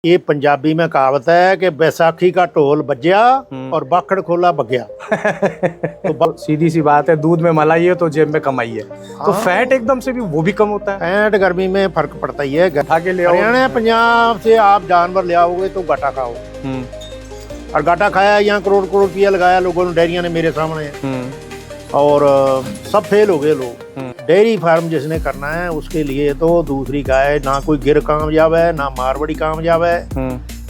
ये पंजाबी में कहावत है कि बैसाखी का ढोल बज्या और बाखड़ खोला बग्या। तो सीधी सी बात है, दूध में मलाई है तो जेब में कमाई है। तो फैट एकदम से भी वो भी कम होता है। फैट गर्मी में फर्क पड़ता ही है। आगे ले आओ। हरियाणा पंजाब से आप जानवर ले आओगे तो गाटा खाओ, और गाटा खाया, यहाँ करोड़ करोड़ रुपया लगाया लोगों ने, डेयरिया ने मेरे सामने, और सब फेल हो गए लोग। डेयरी फार्म जिसने करना है उसके लिए तो दूसरी गाय, ना कोई गिर कामयाब है, ना मारवाड़ी कामयाब है,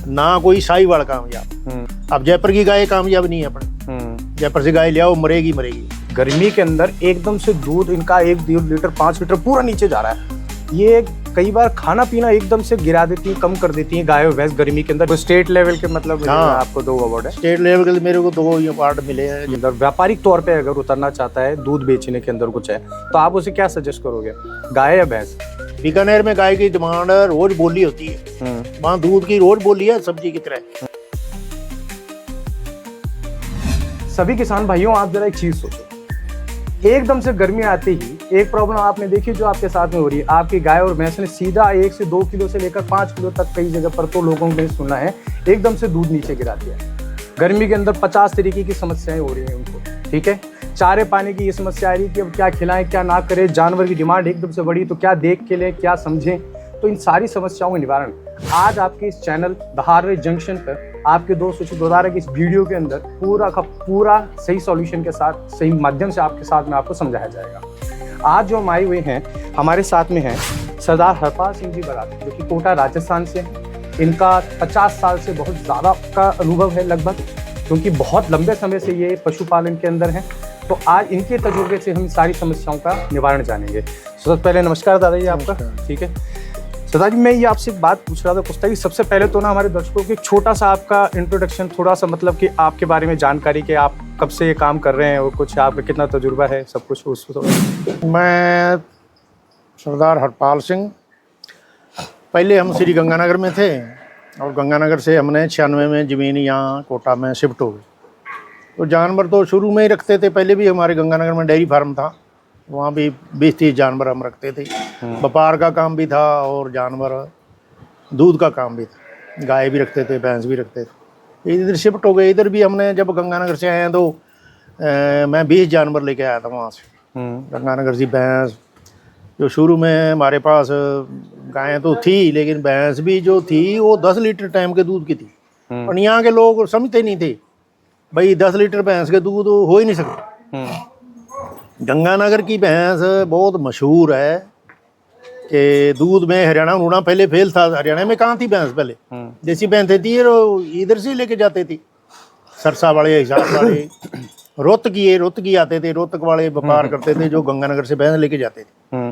ना कोई साहिवाल कामयाब। अब जयपुर की गाय कामयाब नहीं है अपने, जयपुर से गाय ले आओ मरेगी मरेगी। गर्मी के अंदर एकदम से दूध इनका 1-1.5 लीटर 5 लीटर पूरा नीचे जा रहा है। ये कई बार खाना पीना एकदम से गिरा देती है, कम कर देती है गाय और भैंस गर्मी के अंदर। तो स्टेट लेवल के मतलब आपको 2 अवार्ड है। स्टेट लेवल के मेरे को 2 अवार्ड मिले हैं। व्यापारिक तौर पे अगर उतरना चाहता है, दूध बेचने के अंदर कुछ है, तो आप उसे क्या सजेस्ट करोगे, गाय या भैंस? बीकानेर में गाय की डिमांड रोज बोली होती है, वहाँ दूध की रोज बोली है सब्जी की तरह। सभी किसान भाइयों, आप जरा एक चीज सोचो, एकदम से गर्मी आते ही एक प्रॉब्लम आपने देखी जो आपके साथ में हो रही है। आपकी गाय और भैंस ने सीधा 1 से 2 किलो से लेकर 5 किलो तक कई जगह पर तो लोगों ने सुना है एकदम से दूध नीचे गिरा दिया। गर्मी के अंदर 50 तरीके की समस्याएं हो रही हैं उनको, ठीक है। चारे पानी की ये समस्या आ रही है कि अब क्या खिलाएं क्या ना करें, जानवर की डिमांड एकदम से बढ़ी तो क्या देख के लें क्या समझें। तो इन सारी समस्याओं का निवारण आज आपके इस चैनल द हार्वे जंक्शन पर आपके दोस्त सुचित दोदारा की इस वीडियो के अंदर पूरा का पूरा सही सॉल्यूशन के साथ, सही माध्यम से आपके साथ में आपको समझाया जाएगा। आज जो हम आए हुए हैं, हमारे साथ में हैं सरदार हरपाल सिंह जी बराड़, जो कि कोटा राजस्थान से हैं। इनका 50 साल से बहुत ज़्यादा का अनुभव है लगभग, क्योंकि बहुत लंबे समय से ये पशुपालन के अंदर हैं। तो आज इनके तजुर्बे से हम सारी समस्याओं का निवारण जानेंगे। सबसे पहले नमस्कार दादाजी आपका। ठीक है सरदार जी, मैं ये आपसे एक बात पूछ रहा था कुछ कि सबसे पहले तो ना हमारे दर्शकों को एक छोटा सा आपका इंट्रोडक्शन, थोड़ा सा मतलब कि आपके बारे में जानकारी, कि आप कब से ये काम कर रहे हैं और कुछ आपका कितना तजुर्बा है, सब कुछ उसको। मैं सरदार हरपाल सिंह, पहले हम श्री गंगानगर में थे और गंगानगर से हमने 96 में ज़मीन यहाँ कोटा में शिफ्ट हो गई। तो जानवर तो शुरू में ही रखते थे, पहले भी हमारे गंगानगर में डेयरी फार्म था, वहाँ भी 20-30 जानवर हम रखते थे। व्यापार का काम भी था और जानवर दूध का काम भी था, गाय भी रखते थे भैंस भी रखते थे। इधर शिफ्ट हो गए। इधर भी हमने जब गंगानगर से आए हैं तो मैं 20 जानवर लेके आया था वहाँ से, गंगानगर से भैंस। जो शुरू में हमारे पास गायें तो थी, लेकिन भैंस भी जो थी वो 10 लीटर टाइम के दूध की थी। और यहाँ के लोग समझते नहीं थे भाई 10 लीटर भैंस के दूध हो ही नहीं सकते। गंगानगर की भैंस बहुत मशहूर है कि दूध में हरियाणा पहले फेल था। हरियाणा में कहाँ थी भैंस पहले, देसी भैंस थी, इधर से लेके जाते थे, सरसा वाले, हिसार वाले, रोहतकी आते थे, रोहतक वाले व्यापार करते थे जो गंगानगर से भैंस लेके जाते थे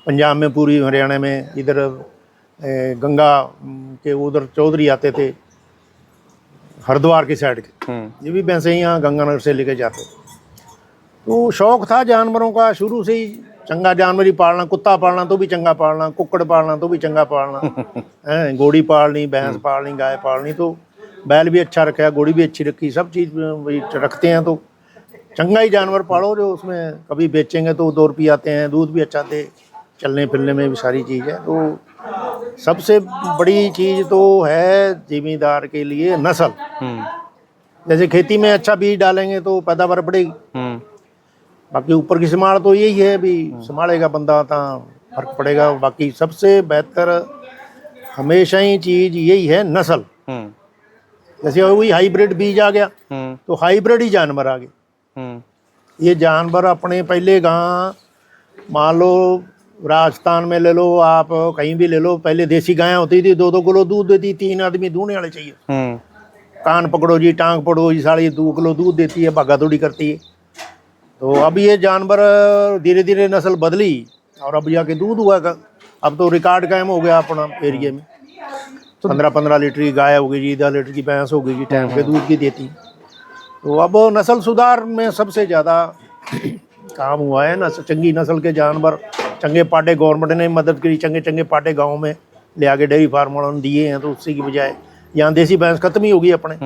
पंजाब में, पूरी हरियाणा में। इधर गंगा के उधर चौधरी आते थे हरिद्वार की साइड के, ये भी भैंसें यहाँ गंगानगर से लेके जाते थे। तो शौक था जानवरों का शुरू से ही, चंगा जानवर ही पालना, कुत्ता पालना तो भी चंगा पालना, कुक्कड़ पालना तो भी चंगा पालना है, घोड़ी पालनी, भैंस पालनी, गाय पालनी। तो बैल भी अच्छा रखा, घोड़ी भी अच्छी रखी, सब चीज़ रखते हैं। तो चंगा ही जानवर पालो, जो उसमें कभी बेचेंगे तो 2 रुपये आते हैं, दूध भी अच्छा दे, चलने फिरने में भी सारी चीज़ है। तो सबसे बड़ी चीज़ तो है जिमीदार के लिए नस्ल। जैसे खेती में अच्छा बीज डालेंगे तो पैदावार बढ़ेगी, बाकी ऊपर की संभाल तो यही है भी, संभालेगा बंदा तो फर्क पड़ेगा। बाकी सबसे बेहतर हमेशा ही चीज़ यही है नस्ल। जैसे वही हाइब्रिड बीज आ गया तो हाइब्रिड ही जानवर आ गए। ये जानवर अपने पहले गाँ, मान लो राजस्थान में ले लो, आप कहीं भी ले लो, पहले देसी गायें होती थी, 2-2 किलो दूध देती, 3 आदमी दूहने वाले चाहिए। कान पकड़ो जी, टांग पकड़ो जी, साड़ी 2 किलो दूध देती है, भागा दौड़ी करती है। तो अब ये जानवर धीरे धीरे नस्ल बदली और अब जाके दूध हुआ। अब तो रिकॉर्ड कायम हो गया अपना एरिया में, तो 15-15 लीटर की गाय हो गई जी, 10 लीटर की भैंस हो गई जी, टाइम पे दूध की देती। तो अब नस्ल सुधार में सबसे ज़्यादा काम हुआ है। चंगी नस्ल के जानवर, चंगे पाटे गवर्नमेंट ने मदद करी, चंगे पाटे गाँव में ले आके डेयरी फार्म वालों ने दिए हैं। तो उससे की बजाय यहाँ देसी भैंस खत्म ही होगी अपने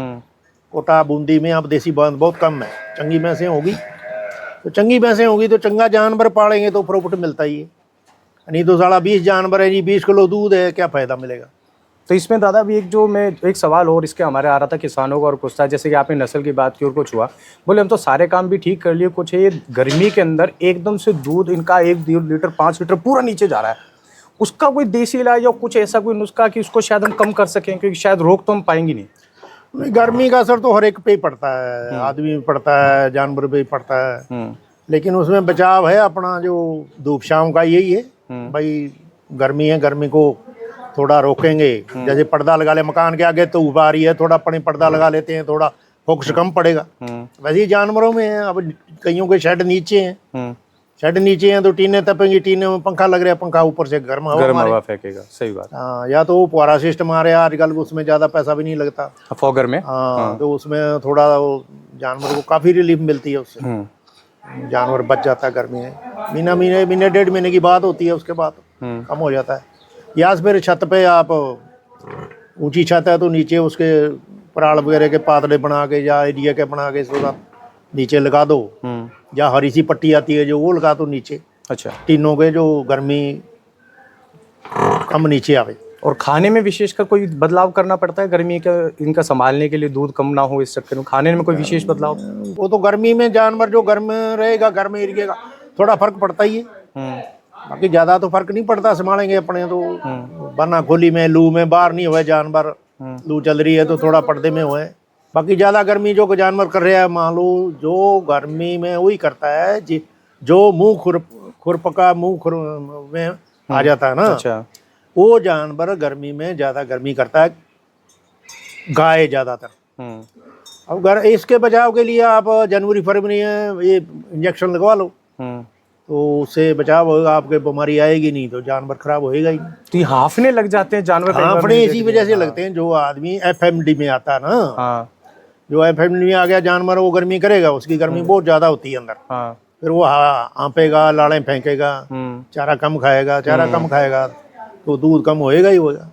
कोटा बूंदी में, अब देसी भैंस बहुत कम है, चंगी भैंसें होगी। तो चंगी भैंसें होगी तो चंगा जानवर पालेंगे तो प्रॉफिट मिलता ही है। नहीं तो साला 20 जानवर है जी, 20 किलो दूध है, क्या फ़ायदा मिलेगा। तो इसमें दादा अभी एक सवाल और इसके हमारे आ रहा था किसानों का और कुछ था, जैसे कि आपने नस्ल की बात की और कुछ हुआ, बोले हम तो सारे काम भी ठीक कर लिए, कुछ है ये गर्मी के अंदर एकदम से दूध इनका 1-1.5 लीटर 5 लीटर पूरा नीचे जा रहा है, उसका कोई देसी इलाज या कुछ ऐसा कोई नुस्खा कि उसको शायद हम कम कर सकें, क्योंकि शायद रोक तो हम पाएंगे नहीं। नहीं, गर्मी का असर तो हर एक पे ही पड़ता है, आदमी पे पड़ता है, जानवर पे ही पड़ता है, लेकिन उसमें बचाव है अपना जो धूप छांव का यही है भाई। गर्मी है, गर्मी को थोड़ा रोकेंगे, जैसे पर्दा लगा ले, मकान के आगे तो धूप आ रही है, थोड़ा अपने पर्दा लगा लेते हैं, थोड़ा फोकस कम पड़ेगा। वैसे ही जानवरों में है, अब कईयों के शेड नीचे हैं, शेड नीचे हैं तो टीने तपेंगी, टीने में पंखा लग रहा है, पंखा ऊपर से गर्म हवा फेंकेगा। सही बात। हाँ, या तो वो फुहारा सिस्टम आ रहा है आजकल, उसमें ज्यादा पैसा भी नहीं लगता फॉगर में। हाँ, तो उसमें थोड़ा वो जानवर को काफी रिलीफ मिलती है, उससे जानवर बच जाता है गर्मी में। महीने 1.5 महीने की बात होती है, उसके बाद कम हो जाता है। या फिर छत पे आप, ऊंची छत है तो नीचे उसके पराल वगैरह के पातले बना के या एरिया के बना के इसको नीचे लगा दो, या हरी सी पट्टी आती है जो वो लगा दो नीचे। अच्छा, टीनों के जो गर्मी कम नीचे आवे। और खाने में विशेषकर कोई बदलाव करना पड़ता है गर्मी का, इनका संभालने के लिए, दूध कम ना हो इस चक्कर में खाने में कोई विशेष बदलाव? वो तो गर्मी में जानवर जो गर्म रहेगा, गर्म एरिया का थोड़ा फर्क पड़ता ही है, बाकी ज्यादा तो फर्क नहीं पड़ता, संभालेंगे अपने तो। वरना खोली में लू में बाहर नहीं हुए जानवर, लू चल रही है तो थोड़ा पर्दे में हुए। बाकी ज्यादा गर्मी जो जानवर कर रहा है, मान लो जो गर्मी में वही करता है जो मुंह खुरपका मुंह में आ जाता है ना। अच्छा। वो जानवर गर्मी में ज्यादा गर्मी करता है, गाय ज्यादातर। अब इसके बचाव के लिए आप जनवरी फरवरी में ये इंजेक्शन लगवा लो, तो उससे बचाव होगा, आपके बीमारी आएगी नहीं, तो जानवर खराब होएगा ही। तो हाफने लग जाते हैं जानवर? हाफने इसी वजह से लगते हैं, जो आदमी एफएमडी में आता है ना, जो एफएमडी में आ गया जानवर, वो गर्मी करेगा, उसकी गर्मी बहुत ज्यादा होती है अंदर, फिर वो हाँपेगा, लाड़े फेंकेगा, चारा कम खाएगा तो दूध कम होएगा ही होगा।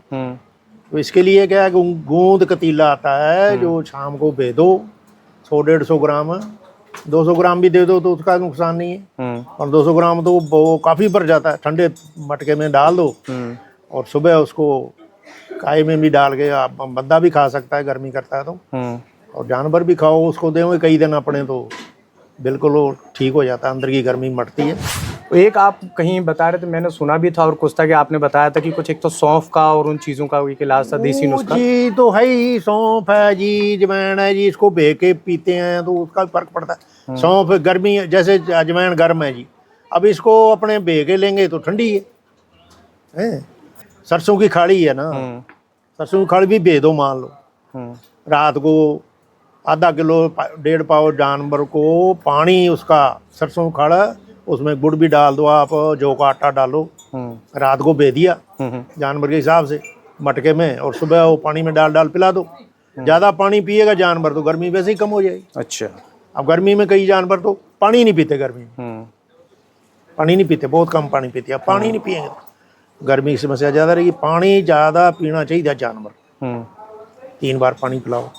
तो इसके लिए क्या है, गूंद कतीला आता है जो शाम को भे दो, 100-150 ग्राम, 200 ग्राम भी दे दो तो उसका नुकसान नहीं है, और 200 ग्राम तो वो काफी बढ़ जाता है। ठंडे मटके में डाल दो और सुबह उसको काय में भी डाल के आप, बंदा भी खा सकता है गर्मी करता है तो, और जानवर भी खाओ, उसको देंगे कई दिन अपने तो बिल्कुल वो ठीक हो जाता है, अंदर की गर्मी मटती है। एक आप कहीं बता रहे थे, मैंने सुना भी था और कुछ था कि आपने बताया था कि कुछ एक तो सौंफ का और उन चीजों का एक इलाज था, देसी नुस्खा। जी तो है ही, सौंफ है जी, अजवाइन है जी, इसको भे के पीते हैं तो उसका फर्क पड़ता है। सौंफ गर्मी, जैसे अजवाइन गर्म है जी, अब इसको अपने भे के लेंगे तो ठंडी है। सरसों की खाड़ी है ना, सरसों की खाड़ी भी भे दो, मान लो रात को आधा किलो 1.5 पाव जानवर को पानी, उसका सरसों खाड़ा, उसमें गुड़ भी डाल दो, आप जौ का आटा डालो, रात को भे दिया जानवर के हिसाब से मटके में, और सुबह वो पानी में डाल पिला दो। ज्यादा पानी पिएगा जानवर तो गर्मी वैसे ही कम हो जाएगी। अच्छा। अब गर्मी में कई जानवर तो पानी नहीं पीते, गर्मी में पानी नहीं पीते, बहुत कम पानी पीते। अब पानी नहीं पिएंगे तो गर्मी की समस्या ज्यादा रहेगी। पानी ज्यादा पीना चाहिए जानवर, 3 बार पानी पिलाओ,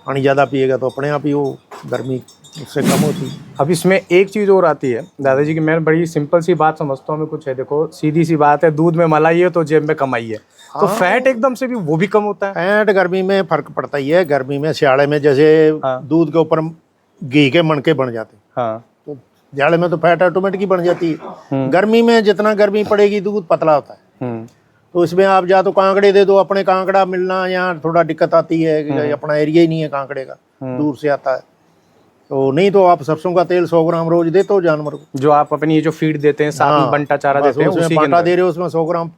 पानी ज़्यादा पिएगा तो अपने आप ही वो गर्मी उससे कम होती है। अब इसमें एक चीज़ और आती है दादाजी की, मैं बड़ी सिंपल सी बात समझता हूँ मैं, कुछ है देखो सीधी सी बात है, दूध में मलाई है तो जेब में कमाई है, तो फैट एकदम से भी वो भी कम होता है। फैट गर्मी में फर्क पड़ता ही है। गर्मी में सियाड़े में जैसे दूध के ऊपर घी के मणके बन जाते हैं, तो सियाड़े में तो फैट ऑटोमेटिक ही बन जाती है। गर्मी में जितना गर्मी पड़ेगी दूध पतला होता है, तो इसमें आप या तो कांकड़े दे दो, अपने कांकड़ा मिलना यहाँ थोड़ा दिक्कत आती है, अपना एरिया ही नहीं है कांकड़े का, दूर से आता है। तो नहीं तो आप सरसों का तेल 100 ग्राम रोज देते हो जानवर को, जो आप अपनी ये जो फीड देते हैं, साथ में बंटा चारा देते हैं, उसमें बांटा दे रहे हो, उसमें 100 ग्राम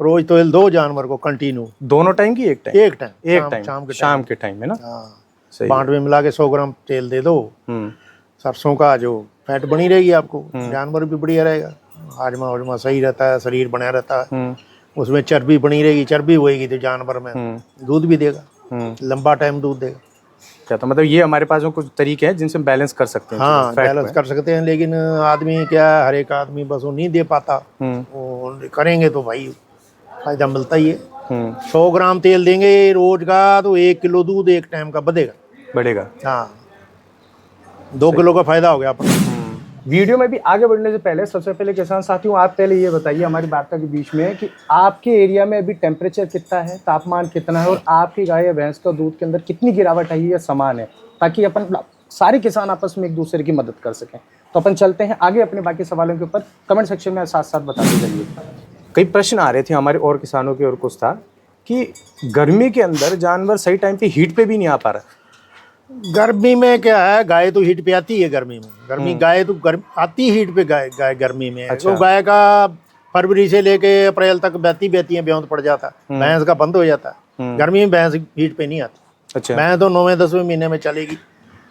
रोज तेल दो जानवर को कंटिन्यू। दोनों टाइम की? एक टाइम शाम के टाइम में ना, बांट में मिला के 100 ग्राम तेल दे दो। सरसों का जो फैट बनी रहेगी आपको, जानवर भी बढ़िया रहेगा, हाजमा सही रहता है, शरीर बना रहता है, उसमें चर्बी बनी रहेगी, चर्बी होएगी तो जानवर में दूध भी देगा, लंबा टाइम दूध देगा। क्या तो मतलब ये हमारे पास में कुछ तरीके हैं जिनसे बैलेंस कर सकते हैं? हाँ, बैलेंस कर सकते हैं, लेकिन आदमी क्या, हर एक आदमी बस वो नहीं दे पाता, वो करेंगे तो भाई फायदा मिलता ही है। 100 ग्राम तेल देंगे रोज का तो 1 किलो दूध एक टाइम का बढ़ेगा। बढ़ेगा, हाँ, 2 किलो का फायदा हो गया अपना। वीडियो में भी आगे बढ़ने से पहले सबसे पहले किसान साथियों, आप पहले ये बताइए हमारी वार्ता के बीच में कि आपके एरिया में अभी टेम्परेचर कितना है, तापमान कितना है और आपकी गाय या भैंस का दूध के अंदर कितनी गिरावट आई है या समान है, ताकि अपन सारे किसान आपस में एक दूसरे की मदद कर सकें। तो अपन चलते हैं आगे अपने बाकी सवालों के ऊपर, कमेंट सेक्शन में साथ साथ बताते चलिए। कई प्रश्न आ रहे थे हमारे और किसानों के, और कुछ था कि गर्मी के अंदर जानवर सही टाइम पे हीट पे भी नहीं आ पा रहा। गर्मी में क्या है, गाय तो हीट पे आती है गर्मी में, गाय तो आती हीट पे, गाय गर्मी में। अच्छा। तो गाय का फरवरी से लेके अप्रैल तक बहती है, ब्योंत पड़ जाता है, भैंस का बंद हो जाता है। गर्मी में भैंस हीट पे नहीं आती। अच्छा। भैंस तो 9वें 10वें महीने में चलेगी,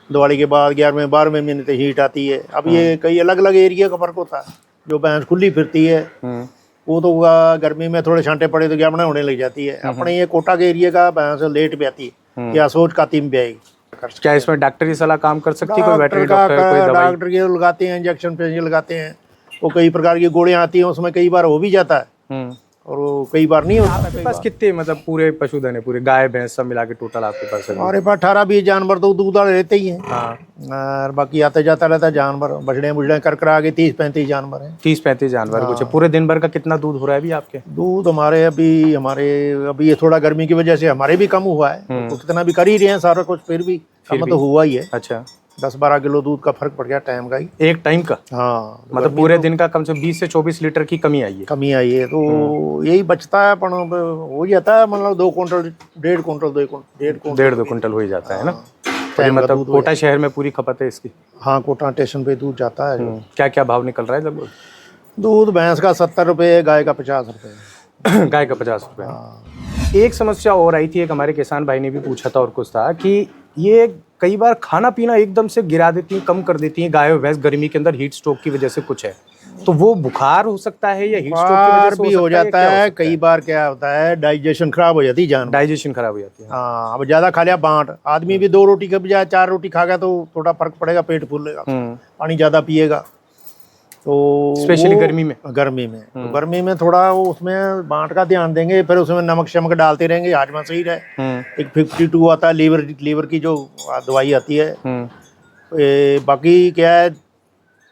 दिवाली के बाद 11वें 12वें महीने तक हीट आती है। अब ये कई अलग अलग एरिया का फर्क होता है। जो भैंस खुली फिरती है वो तो गर्मी में थोड़े छांटे पड़े तो ग्यामना होने लग जाती है। अपने ये कोटा के एरिया का भैंस लेट पे आती है, या सोच काती में भी आएगी। क्या इसमें डॉक्टर की सलाह काम कर सकती है? कोई वेटरनरी डॉक्टर, कोई दवाई? डॉक्टर के लगाते हैं, इंजेक्शन पे लगाते हैं। वो कई प्रकार की गोलियां आती हैं, उसमें कई बार हो भी जाता है और वो कई बार नहीं होता। आपके पास कितने मतलब पूरे पशुधन है, पूरे गाय भैंस सब मिला के टोटल आपके पास है? हमारे पास 18-20 जानवर तो दूध वाले रहते ही हैं। हाँ। और बाकी आते जाता रहता है जानवर, बछड़े बुछड़े कर कर आगे 30-35 जानवर हैं। 30-35 जानवर कुछ है। पूरे दिन भर का कितना दूध हो रहा है अभी आपके? दूध हमारे अभी ये थोड़ा गर्मी की वजह से हमारे भी कम हुआ है, तो कितना भी कर ही रहे हैं सारा कुछ, फिर भी कम तो हुआ ही है। अच्छा। 10-12 किलो दूध का फर्क पड़ गया टाइम का ही। एक टाइम का? हाँ, मतलब पूरे दिन का कम से कम 20 से 24 लीटर की कमी आई है। कमी आई है, तो यही बचता है, हो जाता है मतलब 2 कुंटल 1.5 कुंटल 1.5-2 कुंटल हो ही जाता है ना। तो मतलब कोटा शहर में पूरी खपत है इसकी? हाँ, कोटा स्टेशन पे दूध जाता है। क्या क्या भाव निकल रहा है लगभग? दूध भैंस का 70 रुपये, गाय का 50 रुपये। गाय का 50 रुपये। एक समस्या और आई थी, एक हमारे किसान भाई ने भी पूछा था और कुछ था कि ये कई बार खाना पीना एकदम से गिरा देती हैं, कम कर देती हैं गाय और भैंस गर्मी के अंदर हीट स्ट्रोक की वजह से। कुछ है तो वो बुखार हो सकता है या हीट स्ट्रोक की वजह से भी हो जाता है। कई बार क्या होता है, डाइजेशन खराब हो जाती है, जानवर डाइजेशन खराब हो जाती है। हाँ, अब ज्यादा खा लिया बांट, आदमी भी 2 रोटी के बजाय 4 रोटी खा गया तो थोड़ा फर्क पड़ेगा, पेट फूलेगा, पानी ज्यादा पिएगा। तो स्पेशली गर्मी में तो गर्मी में थोड़ा वो उसमें बांट का ध्यान देंगे, फिर उसमें नमक शमक डालते रहेंगे, हाजमा सही रहे। एक 52 आता है लीवर की जो दवाई आती है। बाकी क्या है,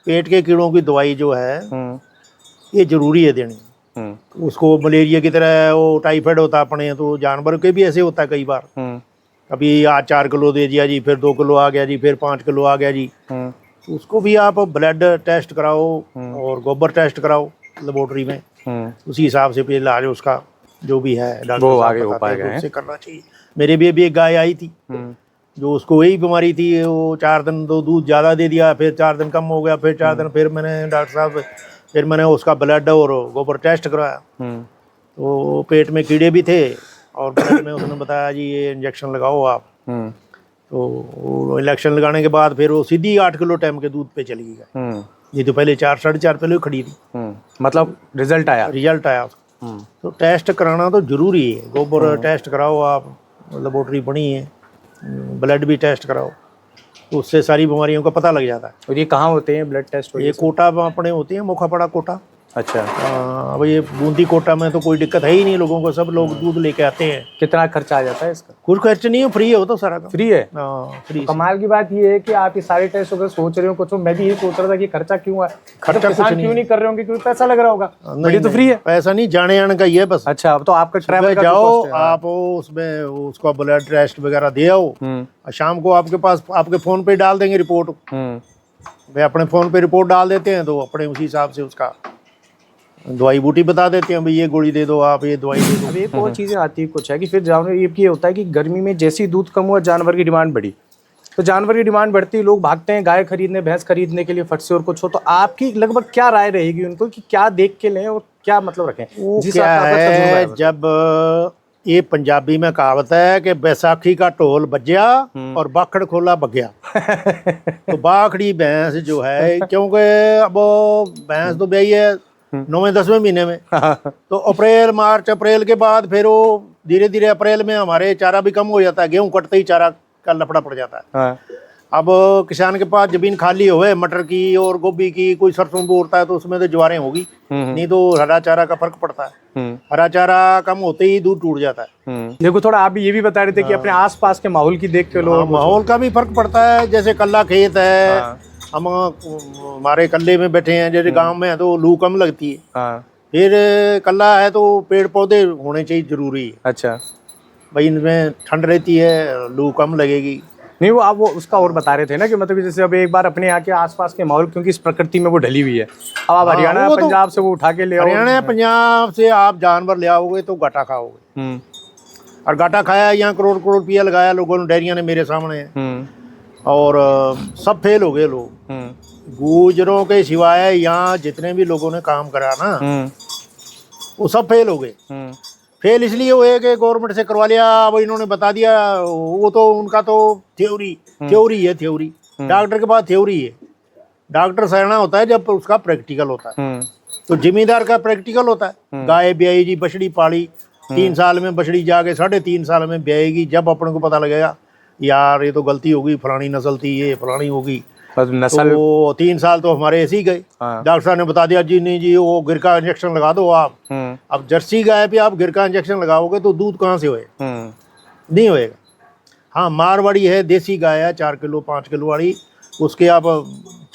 पेट के कीड़ों की दवाई जो है ये जरूरी है देनी। उसको मलेरिया की तरह वो टाइफाइड होता है अपने, तो जानवर के भी ऐसे होता है कई बार। कभी आज 4 किलो दे दिया जी, फिर 2 किलो आ गया जी, फिर 5 किलो आ गया जी। उसको भी आप ब्लड टेस्ट कराओ और गोबर टेस्ट कराओ लेबोरेटरी में, उसी हिसाब से फिर इलाज उसका जो भी है डॉक्टर वो साहब आगे हो बताते हैं, पाएगा, उससे करना चाहिए। मेरे भी अभी एक गाय आई थी जो उसको वही बीमारी थी, वो 4 दिन तो दूध ज़्यादा दे दिया, फिर 4 दिन कम हो गया, फिर 4 दिन, फिर मैंने डॉक्टर साहब फिर मैंने उसका ब्लड और गोबर टेस्ट कराया, तो पेट में कीड़े भी थे और ब्लड में उसने बताया जी ये इंजेक्शन लगाओ आप। तो इंजेक्शन लगाने के बाद फिर वो सीधी 8 किलो टाइम के दूध पे चली गई। ये तो पहले 4-4.5 किलो खड़ी थी। मतलब रिजल्ट आया उसका। तो टेस्ट कराना तो जरूरी है, गोबर टेस्ट कराओ आप, लेबोरेटरी बनी है, ब्लड भी टेस्ट कराओ, तो उससे सारी बीमारियों का पता लग जाता है। और ये कहाँ होते हैं ब्लड टेस्ट? ये कोटा अपने होते हैं, मोखापड़ा कोटा। अच्छा। अब ये बूंदी कोटा में तो कोई दिक्कत है ही नहीं लोगों को, सब लोग दूध लेके आते हैं। कितना खर्चा आ जाता है इसका? कुछ खर्च नहीं है, फ्री है वो तो सारा का। फ्री है? फ्री। कमाल की बात ये है कि आप ये सारे टेस्ट अगर सोच रहे हो कुछ, मैं भी ये सोच रहा था कि खर्चा क्यों है, खर्चा किसान क्यों नहीं कर रहे होंगे, क्योंकि पैसा लग रहा होगा। ये तो फ्री है, पैसा नहीं, जाने आने का ही है बस। अच्छा, अब तो आपका ट्रैवल का जाओ आप उसमें उसका ब्लड टेस्ट वगैरह दे आओ, शाम को आपके पास आपके फोन पे डाल देंगे रिपोर्ट। वे अपने फोन पे रिपोर्ट डाल देते हैं, तो अपने उसी हिसाब से उसका दवाई बूटी बता देते हैं, भाई ये गोली दे दो आप, ये दवाई दे दो। अब एक और चीज़ें आती है कुछ है कि फिर जानवर ये होता है कि गर्मी में जैसे ही दूध कम हुआ जानवर की डिमांड बढ़ी, तो जानवर की डिमांड बढ़ती है, लोग भागते हैं गाय खरीदने, भैंस खरीदने के लिए फट से और कुछ हो। तो आपकी लगभग क्या राय रहेगी उनको कि क्या देख के लें और क्या मतलब रखें? क्या है, जब ये पंजाबी में कहावत है कि बैसाखी का ढोल बज्या और बाखड़ खोला बग्या। तो बाखड़ी भैंस जो है, क्योंकि अब भैंस तो ब्याई है 9वें 10वें महीने में, तो अप्रैल मार्च अप्रैल के बाद फिर वो धीरे धीरे अप्रैल में हमारे चारा भी कम हो जाता है, गेहूं कटते ही चारा का लफड़ा पड़ जाता है। हाँ। अब किसान के पास जमीन खाली होवे, मटर की और गोभी की, कोई सरसों बोरता है तो उसमें तो ज्वारें होगी, नहीं तो हरा चारा का फर्क पड़ता है। हरा चारा कम होते ही दूध टूट जाता है। देखो थोड़ा आप ये भी बता रहे थे कि अपने आसपास के माहौल की देख के लो, माहौल का भी फर्क पड़ता है। जैसे कल्ला खेत है, हम हमारे कल्ले में बैठे हैं, जैसे गांव में है तो लू कम लगती है, हाँ। फिर कल्ला है तो पेड़ पौधे होने चाहिए, जरूरी है अच्छा। भाई, इनमें ठंड रहती है, लू कम लगेगी। नहीं, वो आप वो उसका और बता रहे थे ना कि मतलब जैसे अब एक बार अपने यहाँ के आसपास के माहौल, क्योंकि इस प्रकृति में वो ढली हुई है, अब आप हाँ, हरियाणा वो तो पंजाब से वो उठा के ले आओ। हरियाणा पंजाब से आप जानवर ले आओगे तो घाटा खाओगे, और घाटा खाया, यहाँ करोड़ करोड़ रुपया लगाया लोगों ने, डेयरियाँ ने मेरे सामने, और सब फेल हो गए लोग। गुजरों के सिवाय यहाँ जितने भी लोगों ने काम करा ना, वो सब फेल हो गए। फेल इसलिए हुए कि गवर्नमेंट से करवा लिया, अब इन्होंने बता दिया, वो तो उनका तो थ्योरी है, थ्योरी। डॉक्टर के पास थ्योरी है, डॉक्टर सयाना होता है जब उसका प्रैक्टिकल होता है। तो जिम्मेदार का प्रैक्टिकल होता है। गाय ब्याई जी, बछड़ी पाली, 3 साल में बछड़ी जाके 3.5 साल में ब्याएगी, जब अपने को पता लगेगा यार ये तो गलती होगी, फलानी नस्ल थी, ये फलानी होगी, नस्ल। तो 3 साल तो हमारे ऐसे ही गए। डॉक्टर साहब ने बता दिया जी नहीं जी, वो गिर का इंजेक्शन लगा दो आप। अब जर्सी गाय पे आप गिर का इंजेक्शन लगाओगे तो दूध कहाँ से होए? नहीं होएगा। हाँ, मारवाड़ी है, देसी गाय है, 4 किलो 5 किलो वाली, उसके आप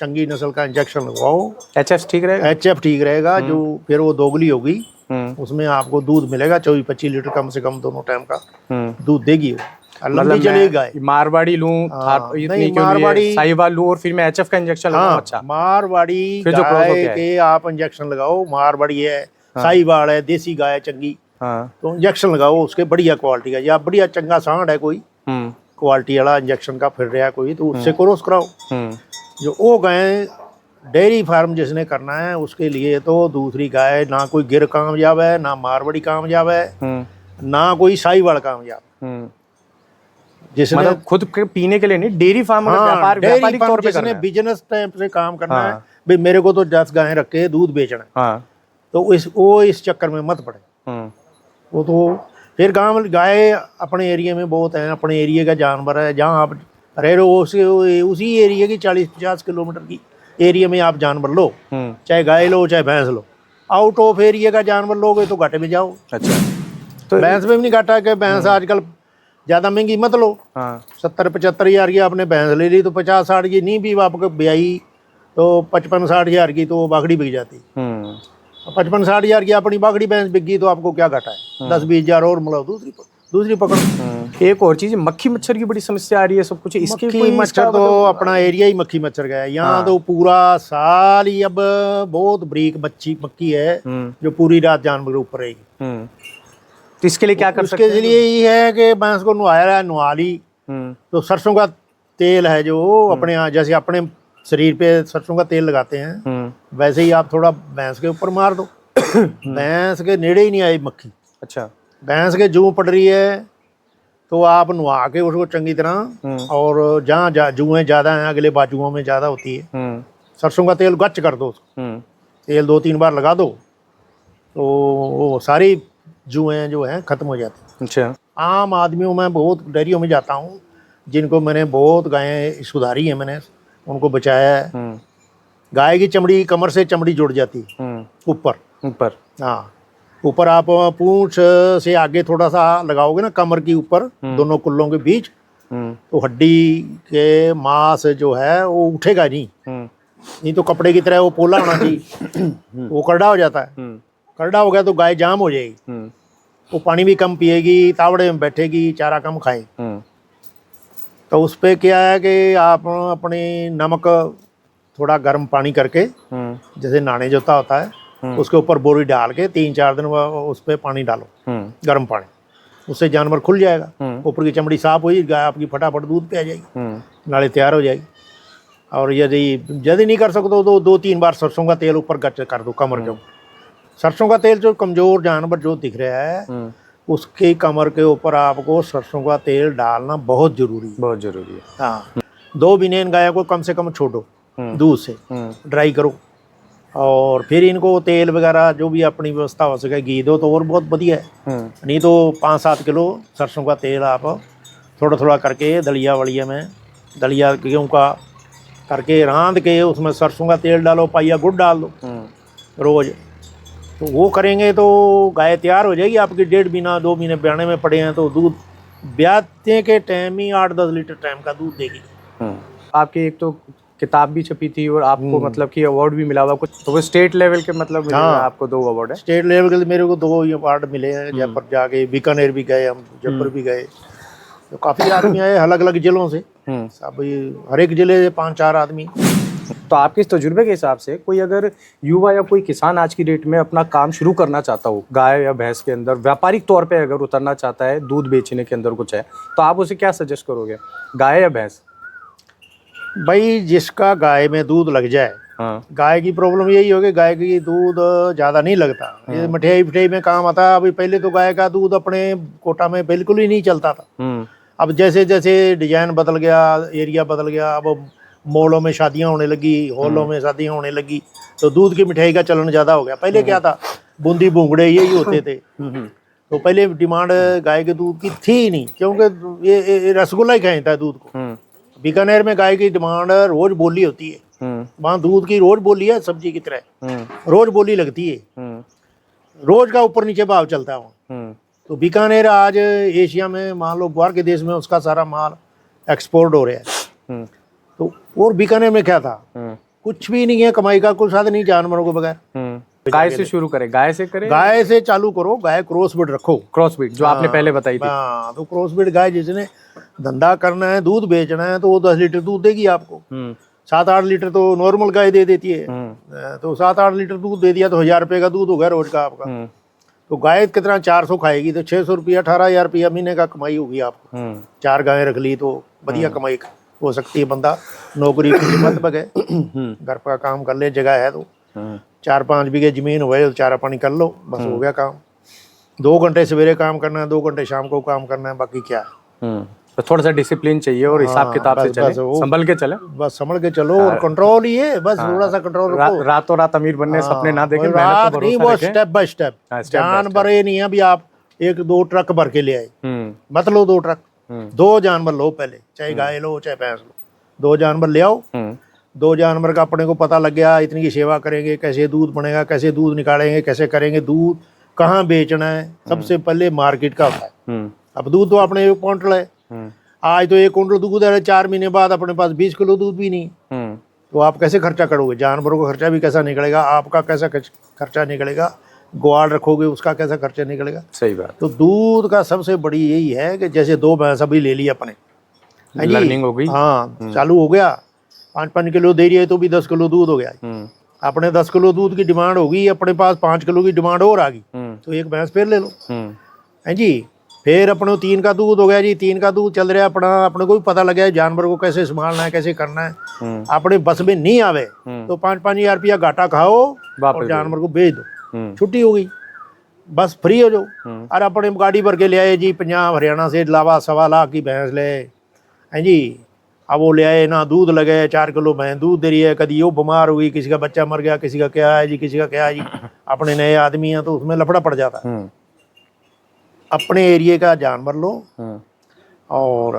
चंगी नस्ल का इंजेक्शन लगवाओ, HF ठीक रहेगा। HF ठीक रहेगा, जो फिर वो दोगली होगी, उसमें आपको दूध मिलेगा 24-25 लीटर कम से कम दोनों टाइम का दूध देगी वो, लंबी चलेगी गाय। मारवाड़ी लूं, नहीं मारवाड़ी, साहिवाल लूं, और फिर मैं HF का इंजेक्शन लगाऊं। अच्छा, मारवाड़ी फिर जो गाय के आप इंजेक्शन लगाओ, मारवाड़ी है, साहिवाल है, देसी गाय है चंगी, तो इंजेक्शन लगाओ उसके बढ़िया क्वालिटी का, या बढ़िया चंगा सांड है कोई क्वालिटी वाला इंजेक्शन का फिर रहा कोई, तो उससे क्रॉस कराओ। जो वो गाय डेयरी फार्म जिसने करना है उसके लिए तो दूसरी गाय, ना कोई गिर कामयाब है, ना मारवाड़ी कामयाब है, ना कोई साहिवाल कामयाब। जिसने मतलब खुद के पीने के लिए नहीं, डेयरी फार्म, व्यापारिक तौर पे जिसने बिजनेस टाइप से काम करना है, भाई मेरे को तो 10 गायें रख के दूध बेचना है, तो वो इस चक्कर में मत पड़े। वो तो फिर गांव गाय अपने एरिया में बहुत है, अपने एरिया का जानवर है, जहाँ आप रह रहे हो उसी एरिया की 40-50 किलोमीटर की एरिया में आप जानवर लो, चाहे गाय लो चाहे भैंस लो। आउट ऑफ एरिया का जानवर लोगे तो घाटे में जाओ। अच्छा, तो भैंस में भी नहीं घाटा है, भैंस आजकल ज्यादा महंगी मत लो। 70-75 हज़ार की आपने भैंस ले ली तो 50-60 की नहीं भी आपको ब्याई तो 55-60 हज़ार की तो बागड़ी बिक जाती। 55-60 हज़ार की अपनी बागड़ी भैंस बिक गई तो आपको क्या घाटा है? 10-20 हज़ार और मतलब दूसरी पकड़। एक और चीज, मक्खी मच्छर की बड़ी समस्या आ रही है सब कुछ, इसके कोई मच्छर तो अपना एरिया ही मक्खी मच्छर का है यहाँ। तो पूरा साल ही अब बहुत बरीक मक्खी है जो पूरी रात जानवर के ऊपर रहेगी। तो इसके लिए क्या कर सकते हैं? इसके लिए ये है कि भैंस को नहा ली, तो सरसों का तेल है जो अपने यहाँ, जैसे अपने शरीर पे सरसों का तेल लगाते हैं, वैसे ही आप थोड़ा भैंस के ऊपर मार दो, भैंस के नेड़े ही नहीं आई मक्खी। अच्छा, भैंस के जूं पड़ रही है तो आप नहा के उसको चंगी तरह, और जहाँ जुएं ज्यादा हैं, अगले बाजुओं में ज्यादा होती है, सरसों का तेल गच्च कर दो उसको, तेल 2-3 बार लगा दो तो वो सारी जुएं जो हैं खत्म हो जाती हैं। अच्छा, आम आदमियों में बहुत डेयरियों में जाता हूँ जिनको मैंने बहुत गायें सुधारी हैं, मैंने उनको बचाया है। गाय की चमड़ी, कमर से चमड़ी जुड़ जाती है ऊपर। हाँ, ऊपर आप पूंछ से आगे थोड़ा सा लगाओगे ना कमर की ऊपर, दोनों कुल्लों के बीच, तो हड्डी के मांस जो है वो उठेगा नहीं तो कपड़े की तरह वो पोला होना चाहिए, वो करड़ा हो जाता है। करड़ा हो गया तो गाय जाम हो जाएगी, वो पानी भी कम पिएगी, तावड़े में बैठेगी, चारा कम खाए। तो उस पे क्या है कि आप अपने नमक थोड़ा गर्म पानी करके, जैसे नहाने जोता होता है, उसके ऊपर बोरी डाल के 3-4 दिन उस पे पानी डालो, गर्म पानी, उससे जानवर खुल जाएगा, ऊपर की चमड़ी साफ हो जाएगी, गाय आपकी फटाफट दूध पे आ जाएगी, नाले तैयार हो जाएगी। और यदि नहीं कर सकते तो 2-3 बार सरसों का तेल ऊपर गच्च कर दो कमर के ऊपर। सरसों का तेल जो कमजोर जानवर जो दिख रहा है उसके कमर के ऊपर आपको सरसों का तेल डालना बहुत जरूरी है। हाँ, 2 बिनेन गायों को कम से कम छोड़ो दूध से, ड्राई करो, और फिर इनको तेल वगैरह जो भी अपनी व्यवस्था हो सके घी दो तो और बहुत बढ़िया है। नहीं तो 5-7 किलो सरसों का तेल आप थोड़ा करके दलिया वलिया में, दलिया गेहूँ का करके रांध के उसमें सरसों का तेल डालो, पाइया गुड़ डाल दो रोज, तो वो करेंगे तो गाय तैयार हो जाएगी आपकी। 1.5 महीना 2 महीने ब्याने में पड़े हैं तो दूध ब्याते के टाइम ही 8-10 लीटर टाइम का दूध देगी। आपके एक तो किताब भी छपी थी और आपको मतलब कि अवार्ड भी मिला हुआ कुछ, तो वो स्टेट लेवल के मतलब मिले हाँ। हैं आपको 2 अवार्ड है। स्टेट लेवल के मेरे को 2 अवार्ड मिले हैं। जयपुर जाके बीकानेर भी गए हम, जयपुर भी गए, तो काफ़ी आदमी आए अलग अलग जिलों से। सब हर एक जिले से 5-4 आदमी। तो आपके इस तजुर्बे के हिसाब से कोई अगर युवा या कोई किसान आज की डेट में अपना काम शुरू करना चाहता हो, गाय या भैंस के अंदर व्यापारिक तौर पे अगर उतरना चाहता है, दूध बेचने के अंदर कुछ है, तो आप उसे क्या सजेस्ट करोगे, गाय या भैंस? भाई जिसका गाय में दूध लग जाए, हाँ। गाय की प्रॉब्लम यही होगी, गाय की दूध ज़्यादा नहीं लगता। ये मिठाई में काम आता है। अभी पहले तो गाय का दूध अपने कोटा में बिल्कुल ही नहीं चलता था। अब जैसे जैसे डिजाइन बदल गया, एरिया बदल गया, अब मॉलों में शादियां होने लगी, हॉलों में शादियां होने लगी, तो दूध की मिठाई का चलन ज़्यादा हो गया। पहले क्या था, बूंदी भूंगड़े यही होते थे। तो पहले डिमांड गाय के दूध की थी ही नहीं, क्योंकि ये रसगुल्ला ही कहता है दूध को। बीकानेर में गाय की डिमांड रोज बोली होती है, वहाँ दूध की रोज बोली है, सब्जी की तरह रोज बोली लगती है, रोज का ऊपर नीचे भाव चलता है वहाँ। तो बीकानेर आज एशिया में, मान लो बाहर के देश में उसका सारा माल एक्सपोर्ट हो रहा है। तो और बीकानेर में क्या था, कुछ भी नहीं है कमाई का, कोई साधन नहीं जानवरों को बगैर। गाय से शुरू करें, गाय से करें, गाय से चालू करो। गाय क्रॉस ब्रीड रखो, क्रॉस ब्रीड जो आपने पहले बताई थी। हाँ, तो क्रॉस ब्रीड गाय जिसने धंधा करना है, दूध बेचना है, तो वो 10 लीटर दूध देगी आपको। 7-8 लीटर तो नॉर्मल गाय दे देती है। तो 7-8 लीटर दूध दे दिया तो 1000 रुपये का दूध हो गया रोज का आपका। तो गाय कितना 400 खाएगी तो 600 रुपया, 18,000 रुपया महीने का कमाई होगी आपको। 4 गायें रख ली तो बढ़िया कमाई हो सकती है। बंदा नौकरी की मत बगे, घर का काम कर ले, जगह है तो 4-5 बीघे जमीन हुए तो चारा पानी कर लो, बस हो गया काम। 2 घंटे सवेरे काम करना है, 2 घंटे शाम को काम करना है, बाकी क्या है। तो थोड़ा सा डिसिप्लिन चाहिए और हिसाब किताब से चले, संभल के चले, बस संभल के चलो और कंट्रोल ही है, बस थोड़ा सा कंट्रोल रखो। रातों रात अमीर बनने सपने ना देखें, रात नहीं, वो स्टेप बाय स्टेप। जानवर ये नहीं है अभी आप 1-2 ट्रक भर के ले आए, मत लो 2 ट्रक, 2 जानवर लो पहले, चाहे गाय लो चाहे भैंस लो, 2 जानवर ले आओ। 2 जानवर का अपने को पता लग गया, इतनी की सेवा करेंगे, कैसे दूध बनेगा, कैसे दूध निकालेंगे, कैसे करेंगे, दूध कहाँ बेचना है, सबसे पहले मार्केट का होता है। अब दूध तो अपने 1 क्विंटल है, आज तो 1 क्विंटल दूध है, 4 महीने बाद अपने पास 20 किलो दूध भी नहीं। तो आप कैसे खर्चा करोगे, जानवरों का खर्चा भी कैसा निकलेगा, आपका कैसा खर्चा निकलेगा, ग्वाल रखोगे उसका कैसा खर्चा निकलेगा। सही बात। तो दूध का सबसे बड़ी यही है कि जैसे 2 भैंस अभी ले ली अपने, लर्निंग हो गई, हाँ चालू हो गया, 5-5 किलो दे रही है तो भी 10 किलो दूध हो गया। अपने 10 किलो दूध की डिमांड होगी, अपने पास 5 किलो की डिमांड और आ गई, तो 1 भैंस फिर ले लो, है जी। फिर अपने 3 का दूध हो गया जी, 3 का दूध चल रहा है अपना, अपने को भी पता लग गया जानवर को कैसे संभालना है, कैसे करना है। अपने बस में नहीं आवे तो 5-5 हजार रुपया घाटा खाओ और जानवर को बेच दो, छुट्टी हो गई, बस फ्री हो जाओ। और अपने गाड़ी भर के ले आए जी, पंजाब हरियाणा से लावा 1.25 लाख की भैंस ले, है जी। अब वो ले आए ना, दूध लगे, 4 किलो भैंस दूध दे रही है, कभी वो बीमार हुई, किसी का बच्चा मर गया, किसी का क्या है जी, किसी का क्या है जी। अपने नए आदमी हैं तो उसमें लफड़ा पड़ जाता है। अपने एरिया का जानवर लो और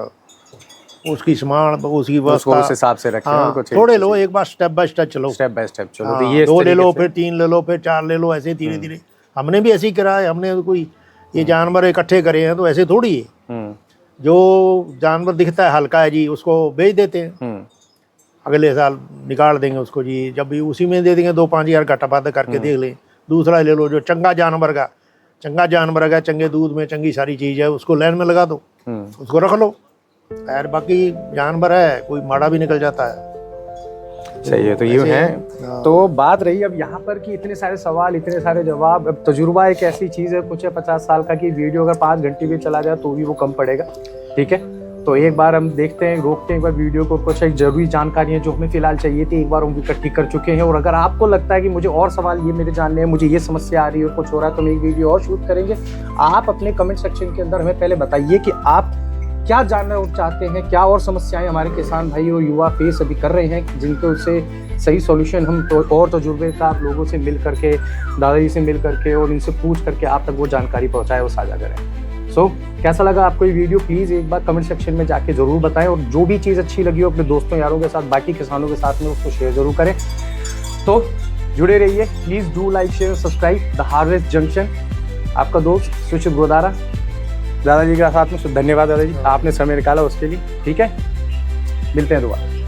उसकी सामान, उसकी व्यवस्था उस हिसाब से रखें। हाँ, थोड़े लो, एक बार स्टेप बाय स्टेप चलो, स्टेप बाय स्टेप चलो। हाँ, तो ये 2 ले लो, फिर 3 ले लो, फिर 4 ले लो, ऐसे धीरे धीरे। हमने भी ऐसे ही करा है, हमने कोई ये जानवर इकट्ठे करे हैं तो ऐसे थोड़ी है। जो जानवर दिखता है हल्का है जी, उसको बेच देते हैं, अगले साल निकाल देंगे उसको जी, जब भी उसी में दे देंगे 2-5 हजार घाटा बाधा करके देख लें। दूसरा ले लो जो चंगा जानवर का, चंगे दूध में चंगी सारी चीज़ है, उसको लाइन में लगा दो, उसको रख लो। यार बाकी जानवर है, कोई माड़ा भी निकल जाता है। सही है। तो ये है। तो बात रही अब यहाँ पर कि इतने सारे सवाल, इतने सारे जवाब। अब तजुर्बा एक ऐसी चीज़ है, कुछ है 50 साल का, कि वीडियो अगर 5 घंटे भी चला जाए तो भी वो कम पड़ेगा, ठीक है। तो एक बार हम देखते हैं, रोकते हैं एक बार वीडियो को, कुछ एक जरूरी जानकारियाँ जो हमें फिलहाल चाहिए थी एक बार हम इकट्ठी कर चुके हैं। और अगर आपको लगता है कि मुझे और सवाल ये मेरे जानने हैं, मुझे ये समस्या आ रही है और कुछ हो रहा है, तो हम एक वीडियो और शूट करेंगे। आप अपने कमेंट सेक्शन के अंदर हमें पहले बताइए कि आप क्या जानना चाहते हैं, क्या और समस्याएं हमारे किसान भाई और युवा फेस अभी कर रहे हैं, जिनके उससे सही सॉल्यूशन हम तो और तजुर्बे का आप लोगों से मिल करके, दादाजी से मिल करके और इनसे पूछ करके आप तक वो जानकारी पहुंचाए, वो साझा करें। कैसा लगा आपको ये वीडियो, प्लीज़ एक बार कमेंट सेक्शन में जाके ज़रूर बताएं। और जो भी चीज़ अच्छी लगी हो अपने दोस्तों यारों के साथ, बाकी किसानों के साथ में उसको शेयर ज़रूर करें। तो जुड़े रहिए, please do like share subscribe the harvest junction. आपका दोस्त सुचित गोदारा दादाजी के साथ में। धन्यवाद दादाजी, आपने समय निकाला उसके लिए, ठीक है। मिलते हैं दोबारा।